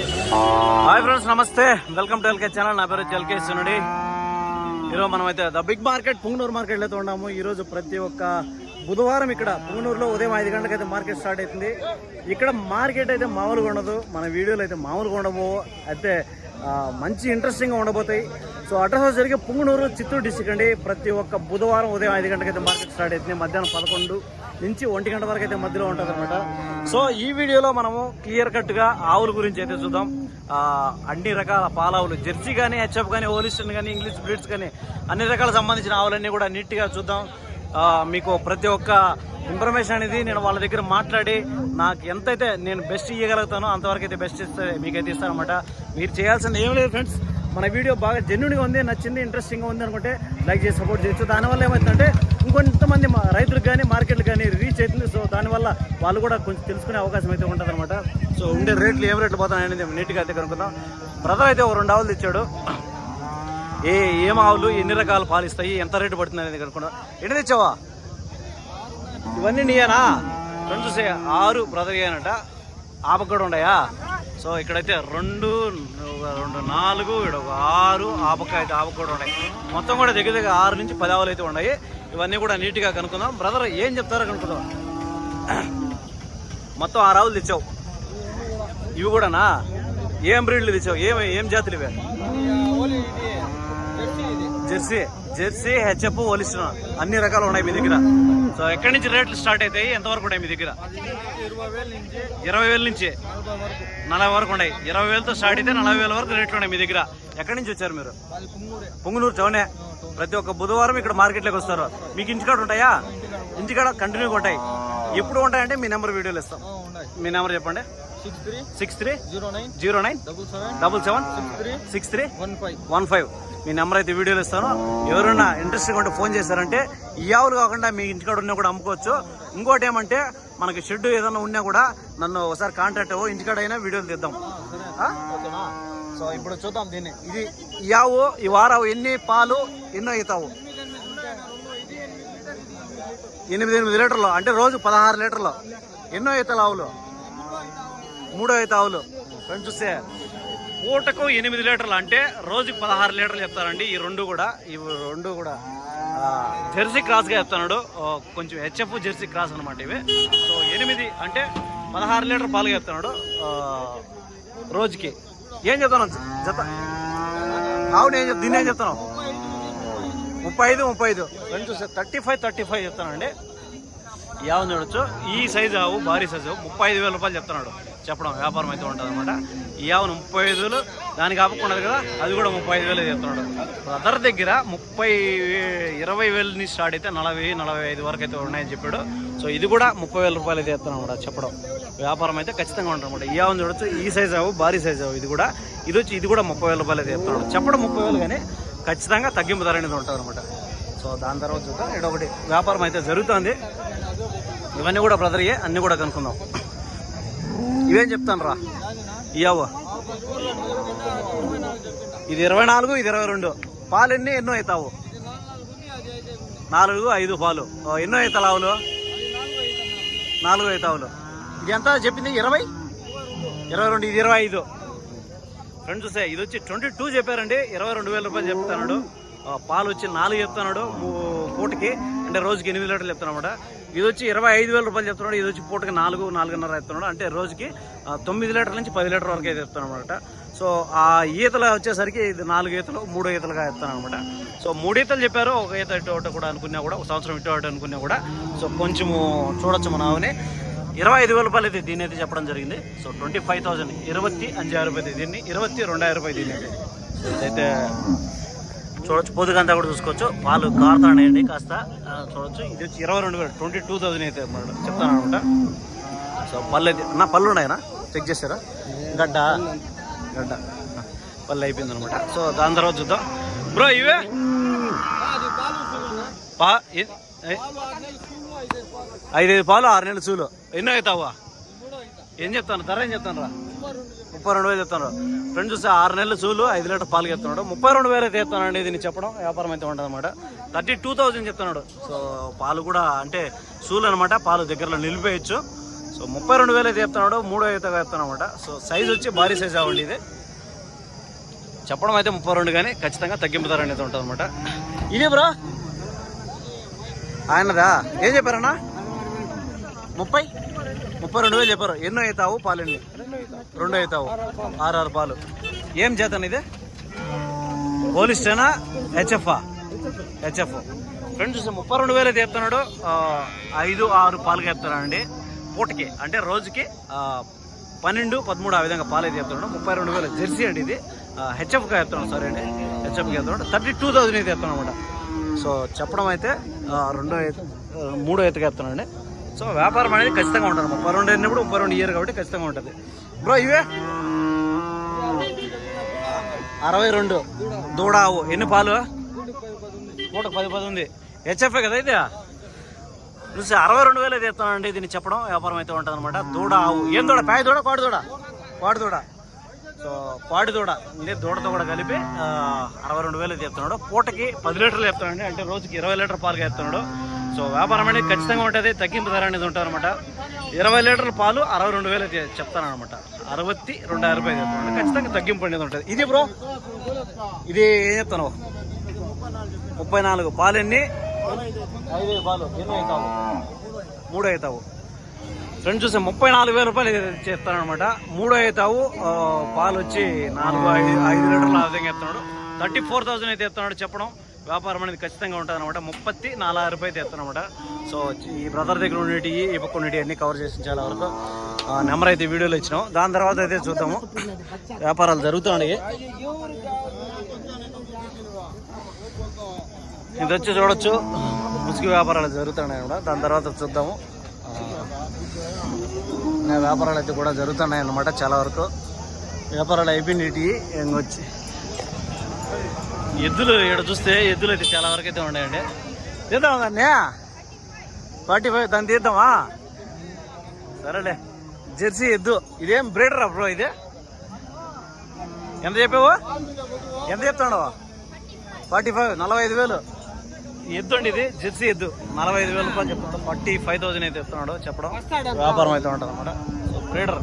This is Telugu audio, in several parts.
హాయ్ ఫ్రెండ్స్, నమస్తే. Welcome to LK channel. నా పేరు ఎల్కే సునుడి. ఈరోజు మనమైతే ద బిగ్ మార్కెట్ పుంగనూరు మార్కెట్లో అయితే ఉన్నాము. ఈరోజు ప్రతి ఒక్క బుధవారం ఇక్కడ పుంగనూరులో ఉదయం 5 గంటలకైతే మార్కెట్ స్టార్ట్ అవుతుంది. ఇక్కడ మార్కెట్ అయితే మామూలుగా ఉండదు, మన వీడియోలు అయితే మామూలుగా ఉండవు, అయితే మంచి ఇంట్రెస్టింగ్గా ఉండబోతాయి. సో అడ్రస్ జరిగే పుంగనూరు, చిత్తూరు డిస్టిక్ అండి. ప్రతి ఒక్క బుధవారం ఉదయం 5 గంటలకైతే మార్కెట్ స్టార్ట్ అవుతుంది. మధ్యాహ్నం 11 నుంచి 1 గంట వరకు అయితే మధ్యలో ఉంటుంది అనమాట. సో ఈ వీడియోలో మనము క్లియర్ కట్గా ఆవుల గురించి అయితే చూద్దాం. అన్ని రకాల పాలావులు, జెర్సీ కానీ, హెచ్ఎఫ్ కానీ, హోలిస్టన్ కానీ, ఇంగ్లీష్ బ్రీడ్స్ కానీ, అన్ని రకాల సంబంధించిన ఆవులన్నీ కూడా నీట్గా చూద్దాం. మీకు ప్రతి ఒక్క ఇన్ఫర్మేషన్ అనేది నేను వాళ్ళ దగ్గర మాట్లాడి నాకు ఎంతైతే నేను బెస్ట్ ఇవ్వగలుగుతానో అంతవరకు అయితే బెస్ట్ ఇస్తే మీకైతే ఇస్తానమాట. మీరు చేయాల్సింది ఏం లేదు ఫ్రెండ్స్, మన వీడియో బాగా జెన్యూన్గా ఉంది, నచ్చింది, ఇంట్రెస్టింగ్గా ఉంది అనుకుంటే లైక్ చేసి సపోర్ట్ చేయొచ్చు. దానివల్ల ఏమవుతుందంటే ఇంకొంతమంది రైతులకు కానీ, మార్కెట్లకు కానీ రీచ్ అవుతుంది. సో దానివల్ల వాళ్ళు కూడా కొంచెం తెలుసుకునే అవకాశం అయితే ఉంటుంది అనమాట. సో ఉండే రేట్లు ఏం రేట్లు పోతాయి అనేది నీట్గా అయితే కనుక్కుందాం. బ్రదర్ అయితే 2 ఆవులు తెచ్చాడు. ఏం ఆవులు, ఎన్ని రకాల పాలు ఇస్తాయి, ఎంత రేటు పడుతుంది అనేది కనుక్కుందాం. ఎన్ని తెచ్చావా? ఇవన్నీ నీయేనా? Friends 6 brother అయ్యానట. ఆపకు కూడా ఉన్నాయా? సో ఇక్కడైతే 2, 4, 6 ఆపకు కూడా ఉన్నాయి. మొత్తం కూడా దగ్గర 6 నుంచి 10 ఆవులు అయితే ఉన్నాయి. ఇవన్నీ కూడా నీట్గా కనుక్కుందాం. బ్రదర్ ఏం చెప్తారో కనుక్కుందాం. మొత్తం 6 ఆవులు తెచ్చావు. ఇవి కూడానా? ఏం బ్రీడ్లు తెచ్చావు? ఏం జాతులు ఇవే? జెర్సీ, హెచ్ఎఫ్, హోలిస్టన్ అన్ని రకాలు ఉన్నాయి మీ దగ్గర. సో ఎక్కడి నుంచి రేట్లు స్టార్ట్ అవుతాయి, ఎంతవరకు ఉన్నాయి మీ దగ్గర? 20,000 నుంచి 40 వరకు ఉన్నాయి. 20,000తో స్టార్ట్ అయితే 40,000 వరకు రేట్లు ఉన్నాయి మీ దగ్గర. ఎక్కడి నుంచి వచ్చారు మీరు? పుంగనూరు టౌనే. ప్రతి ఒక్క బుధవారం ఇక్కడ మార్కెట్లోకి వస్తారు. మీకు ఇంటికాడ ఉంటాయా? ఇంటికాడ కంటిన్యూగా ఉంటాయి. ఎప్పుడు ఉంటాయంటే మీ నెంబర్ వీడియోలు ఇస్తాం. మీ నెంబర్ చెప్పండి. 630977776315. మీ నెంబర్ అయితే వీడియోలు ఇస్తాను. ఎవరైనా ఇంట్రెస్ట్గా ఉంటే ఫోన్ చేశారంటే ఈ ఆవులు కాకుండా మీ ఇంటికాడ ఉన్నా కూడా అమ్ముకోవచ్చు. ఇంకోటి ఏమంటే మనకి షెడ్ ఏదైనా ఉన్నా కూడా నన్ను ఒకసారి కాంటాక్ట్ అవ్వు, ఇంటికాడ అయినా వీడియోలు తీద్దాం. సో ఇప్పుడు చూద్దాం దీన్ని. ఇది ఈ ఆవు ఈ వారావు ఎన్ని పాలు, ఎన్నో అవుతావు? 8 లీటర్లు అంటే రోజు 16 లీటర్లు. ఎన్నో అవుతాయి ఆవులు? 3 అవుతాయి ఆవులు. ఫ్రెండ్స్ చూస్తే పూటకు 8 లీటర్లు అంటే రోజుకి 16 లీటర్లు చెప్తారండి. ఈ రెండు కూడా జెర్సీ క్రాస్గా చెప్తున్నాడు. కొంచెం హెచ్ఎఫ్ జెర్సీ క్రాస్ అనమాట ఇవి. సో 8 అంటే 16 లీటర్ పాలుగా చెప్తున్నాడు రోజుకి. ఏం చెప్తాను జత ఆవును? దీన్ని ఏం చెప్తాను? 35. ఫ్రెండ్స్ చూస్తే 35 చెప్తానండి. ఈ ఆవును చూడొచ్చు. ఈ సైజు ఆవు, భారీ సైజు, 35,000 రూపాయలు చెప్తున్నాడు. చెప్పడం వ్యాపారం అయితే ఉంటుంది అనమాట. ఈ ఆవును 35,000, దానికి ఆపకున్నది కదా, అది కూడా 35,000 చెప్తున్నాడు. బ్రదర్ దగ్గర 20,000 నుంచి స్టార్ట్ అయితే 40-45 వరకు అయితే ఉన్నాయని చెప్పాడు. సో ఇది కూడా 30,000 రూపాయలు అయితే చెప్తాను అనమాట. చెప్పడం వ్యాపారం అయితే ఖచ్చితంగా ఉంటుంది అనమాట. ఈ ఆవును చూడొచ్చు. ఈ సైజు ఆవు, భారీ సైజు ఆవు. ఇది కూడా 30,000 రూపాయలు అయితే చెప్తున్నాడు. చెప్పడం 30,000, కానీ ఖచ్చితంగా తగ్గింపు ధర అనేది ఉంటుంది అనమాట. సో దాని తర్వాత చూద్దాం. ఒకటి వ్యాపారం అయితే జరుగుతుంది. ఇవన్నీ కూడా బ్రదర్యే, అన్నీ కూడా కనుక్కుందాం. ఇవేం చెప్తాను రా? ఇవ్వ ఇది 24, ఇది 22. పాలు ఎన్నో అవుతావు? 4, 5 పాలు. ఎన్నో అవుతావు ఆవులు? 4 అవుతావులు. ఇది ఎంత చెప్పింది? 20, 22. ఇది 25. ఫ్రెండ్స్ చూస్తే ఇది వచ్చి 22 చెప్పారండి. 22,000 రూపాయలు చెప్తున్నాడు. పాలు వచ్చి 4 చెప్తున్నాడు పూటకి, అంటే రోజుకి 8 లీటర్లు చెప్తున్నాడు అనమాట. ఇది వచ్చి 25,000 రూపాయలు చెప్తున్నాడు. ఇది వచ్చి పూటకి 4-4.5 చెప్తున్నాడు. అంటే రోజుకి 9 లీటర్ల నుంచి 10 లీటర్ వరకు అయితే చెప్తాను అనమాట. సో ఆ ఈతలు వచ్చేసరికి ఇది 4 ఈతలు, 3 ఈతలుగా చెప్తాను అనమాట. సో 3 ఈతలు చెప్పారు. ఒక ఈత ఇటు ఒకటి కూడా అనుకున్నా కూడా, ఒక సంవత్సరం ఇటు ఒకటి అనుకున్నా కూడా. సో కొంచెము చూడొచ్చు మన ఆవుని. 25,000 రూపాయలు అయితే దీన్ని అయితే చెప్పడం జరిగింది. సో 25,000, 25,500 రూపాయలు దీన్ని, 22,000 రూపాయలు దీన్ని అయితే. సో ఇదైతే చూడొచ్చు. పొద్దుగంతా కూడా చూసుకోవచ్చు. పాలు కారుతాయండి కాస్త చూడొచ్చు. ఇది వచ్చి 22,000, 22,000 అయితే చెప్తాను అనమాట. సో పళ్ళు అయితే పళ్ళు ఉన్నాయనా? చెక్ చేశారా? గడ్డ పళ్ళు అయిపోయింది అనమాట. సో దాని తర్వాత చూద్దాం. బ్రో ఇవే 5 పాలు, 6 నెలల చూలు. ఎన్నో అవుతావా? ఏం చెప్తాను ధర? ఏం చెప్తాను రా? 32,000 చెప్తాను. ఫ్రెండ్స్ చూస్తే 6 నెలల చూలు, 5 లీటర్ పాలు చెప్తున్నాడు. 32,000 అయితే చెప్తానండి. దీన్ని చెప్పడం వ్యాపారం అయితే ఉంటుంది అనమాట. 32,000 చెప్తున్నాడు. సో పాలు కూడా అంటే చూలు అనమాట. పాలు దగ్గరలో నిలిపేయచ్చు. సో 32,000 అయితే చెప్తున్నాడు, 3 ఈతగా చెప్తాను అనమాట. సో సైజ్ వచ్చి భారీ సైజ్ అవ్వండి. ఇది చెప్పడం అయితే 32, కానీ ఖచ్చితంగా తగ్గింపు ధర అనేది ఉంటుంది అనమాట. ఇదే బ్రో ఆయనదా ఏం చెప్పారన్నా? 32,000 చెప్పారు. ఎన్నో అవుతావు పాలు? ఎన్ని? 2 అవుతావు. 6 పాలు. ఏం చేతను ఇది? పోలిస్టేనా హెచ్ఎఫ్ఆ? హెచ్ఎఫ్. ఫ్రెండ్స్ చూస్తే 32,000 అయితే చెప్తున్నాడు. 5-6 పాలుగా చెప్తున్నానండి పూటకి, అంటే రోజుకి 12-13 ఆ విధంగా పాలు అయితే చెప్తున్నాడు. 32,000 జెర్సీ అండి. ఇది హెచ్ఎఫ్గా చెప్తున్నాడు. సరే అండి, హెచ్ఎఫ్గా చెప్తున్నాడు. 32,000 అయితే చెప్తున్నాను అనమాట. సో చెప్పడం అయితే 3 ఈతగా చెప్తున్నానండి. సో వ్యాపారం అనేది ఖచ్చితంగా ఉంటుంది. 32 అయినప్పుడు 32 ఇయర్ కాబట్టి ఖచ్చితంగా ఉంటుంది. బ్రో ఇవే 62 దూడ ఆవు. ఎన్ని పాలు? పూటకు 10 ఉంది. హెచ్ఎఫ్ఏ కదా ఇది. చూసి 62,000 అయితే చెప్తానండి. దీన్ని చెప్పడం వ్యాపారం అయితే ఉంటుంది అనమాట. దూడ ఆవు. ఏం దూడ? పాయ దూడ, పాడు దూడ? పాడు దూడ. సో పాడు దూడ అంటే దూడతో కూడా కలిపి 62,000 అయితే చెప్తున్నాడు. పూటకి 10 లీటర్లు చెప్తానండి, అంటే రోజుకి 20 లీటర్ పాలుగా చెప్తున్నాడు. సో వ్యాపారం అనేది ఖచ్చితంగా ఉంటుంది. తగ్గింపు ధర అనేది ఉంటుంది అనమాట. 20 లీటర్ల పాలు 62,000 అయితే చెప్తాను అనమాట. 62,000 రూపాయలు చెప్తాను. ఖచ్చితంగా తగ్గింపు అనేది ఉంటుంది. ఇది బ్రో ఇది ఏం చెప్తాను? 34 పాలు. ఎన్ని? 5 పాలు. ఎన్ని అవుతావు? 3 అవుతావు. ఫ్రెండ్స్ చూస్తే 34,000 రూపాయలు చెప్తాను అనమాట. 3 అవుతావు. పాలు వచ్చి 4-5 లీటర్లు ఆ విధంగా చెప్తున్నాడు. 34,000 అయితే చెప్తున్నాడు. చెప్పడం వ్యాపారం అనేది ఖచ్చితంగా ఉంటుంది అనమాట. 34,000 రూపాయలు చెప్తాను అనమాట. సో ఈ బ్రదర్ దగ్గర ఉండేటి, ఈ పక్క ఉండేటి అన్ని కవర్ చేసి చాలా వరకు నెంబర్ అయితే వీడియోలో ఇచ్చినాం. దాని తర్వాత అయితే చూద్దాము. వ్యాపారాలు జరుగుతున్నాయి. ఇది వచ్చి చూడొచ్చు, ముసుగు వ్యాపారాలు జరుగుతున్నాయి కూడా. దాని తర్వాత చూద్దాము. వ్యాపారాలు అయితే కూడా జరుగుతున్నాయి అన్నమాట. చాలా వరకు వ్యాపారాలు అయిపోయినవి. ఇంకొచ్చి ఎద్దులు ఇక్కడ చూస్తే ఎద్దులు అయితే చాలా వరకు అయితే ఉన్నాయండి. తీద్దాం దాన్ని 45 దాన్ని తీద్దామా? సరేలే. జెర్సీ ఎద్దు. ఇదేం బ్రీడరా బ్రో? ఇదే ఎంత చెప్పావు? ఎంత చెప్తాడు? 45, 45,000 ఎద్దు అండి. ఇది జెర్సీ ఎద్దు. 45,000 రూపాయలు చెప్తున్నాడు. 45,000 అయితే చెప్తున్నాడు. చెప్పడం వ్యాపారం అయితే ఉంటుంది అనమాట. So breeder.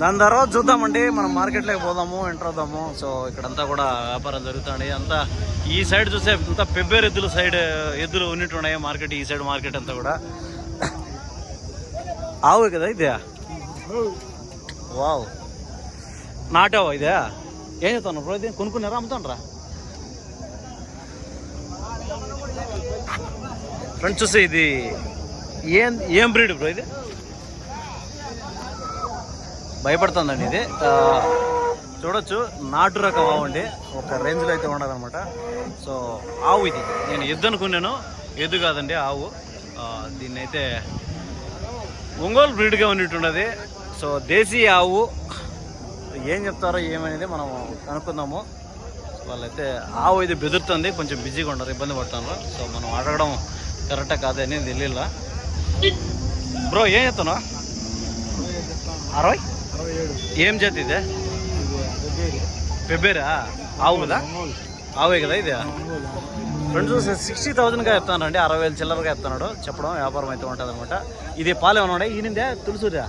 దాని తర్వాత చూద్దామండి, మనం మార్కెట్లోకి పోదాము, ఎంటర్ అవుదాము. సో ఇక్కడంతా కూడా వ్యాపారాలు జరుగుతున్నాయి. అంతా ఈ సైడ్ చూస్తే అంతా పెబ్బేరు ఎద్దులు సైడ్ ఎద్దులు ఉన్నట్టు ఉన్నాయి మార్కెట్. ఈ సైడ్ మార్కెట్ అంతా కూడా ఆవు కదా ఇదే. వావ్, నాటావా ఇదే? ఏం చెప్తాను బ్రో? ఇది కొనుక్కున్నారా, అమ్ముతానరా? ఫ్రెండ్స్ చూస్తే ఇది ఏం బ్రీడ్ బ్రో? ఇది భయపడుతుందండి. ఇది చూడొచ్చు, నాటు రకం ఆవు అండి. ఒక రేంజ్లో అయితే ఉండదు అనమాట. సో ఆవు ఇది నేను ఎద్దు అనుకున్నాను, ఎద్దు కాదండి ఆవు. దీన్ని అయితే ఒంగోలు బ్రీడ్గా ఉన్నట్టుండదు. సో దేశీ ఆవు. ఏం చెప్తారో ఏమనేది మనం కనుక్కుందాము. వాళ్ళైతే ఆవు ఇది బెదురుతుంది, కొంచెం బిజీగా ఉండరు, ఇబ్బంది పడుతున్నారు. సో మనం అడగడం కరెక్టా కాదని తెలియలా. బ్రో ఏం చెప్తాను? 60? ఏం జాతి ఇదే? పెబ్బేరా ఆవు కదా? ఆవే కదా ఇది. ఫ్రెండ్స్ 60,000గా చెప్తానండి. 60,000 చిల్లరగా చెప్తున్నాడు. చెప్పడం వ్యాపారం అయితే ఉంటుంది అనమాట. ఇది పాలు ఏమైనా ఉన్నాయి? ఈయనిందే తులుసురా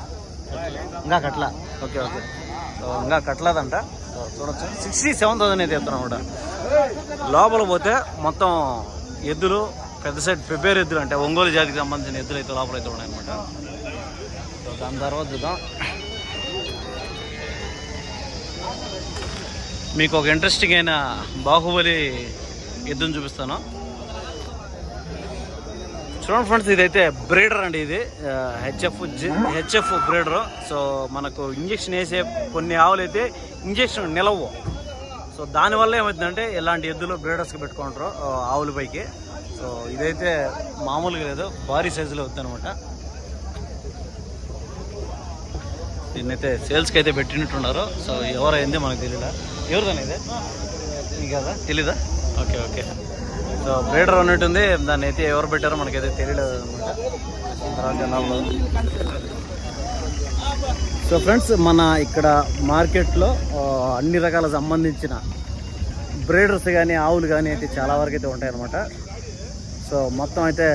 ఇంకా కట్ల. Okay okay. సో ఇంకా కట్టలేదంట. సో చూడొచ్చు 67,000 అయితే చెప్తాను అనమాట. లోపల పోతే మొత్తం ఎద్దులు పెద్ద సైడ్ పెబ్బేరు ఎద్దులు, అంటే ఒంగోలు జాతికి సంబంధించిన ఎద్దులు అయితే లోపల అయితే ఉన్నాయన్నమాట. సో దాని తర్వాత చూద్దాం. మీకు ఒక ఇంట్రెస్టింగ్ అయిన బాహుబలి ఎద్దును చూపిస్తాను. చూడండి ఫ్రెండ్స్, ఇదైతే బ్రీడర్ అండి. ఇది హెచ్ఎఫ్ బ్రీడరు. సో మనకు ఇంజక్షన్ వేసే కొన్ని ఆవులు అయితే ఇంజక్షన్ నిలవు. సో దానివల్ల ఏమవుతుందంటే ఇలాంటి ఎద్దులు బ్రీడర్స్కి పెట్టుకుంటారు ఆవుల పైకి. సో ఇదైతే మామూలుగా లేదు, భారీ సైజులో అవుతుంది అనమాట. దీన్నైతే సేల్స్కి అయితే పెట్టినట్టున్నారు. సో ఎవరైంది మనకు తెలియదా? ఎవరిదని ఇదే మీకు కదా తెలీదా? Okay okay. సో బ్రీడర్ ఉన్నట్టుంది. దాన్ని అయితే ఎవరు పెట్టారో మనకైతే తెలియలేదు అనమాట. సో ఫ్రెండ్స్, మన ఇక్కడ మార్కెట్లో అన్ని రకాల సంబంధించిన బ్రీడర్స్ కానీ ఆవులు కానీ అయితే చాలా వరకు అయితే ఉంటాయన్నమాట. సో మొత్తం అయితే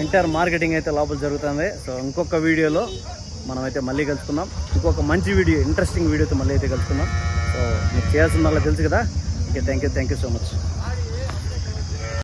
ఎంటైర్ మార్కెటింగ్ అయితే లోపల జరుగుతుంది. సో ఇంకొక వీడియోలో మనమైతే మళ్ళీ కలుసుకుందాం. ఇంకొక మంచి వీడియో, ఇంట్రెస్టింగ్ వీడియోతో మళ్ళీ అయితే కలుసుకుందాం. సో మీకు చేయాల్సిందల్లా తెలుసు కదా. Okay, thank you so much.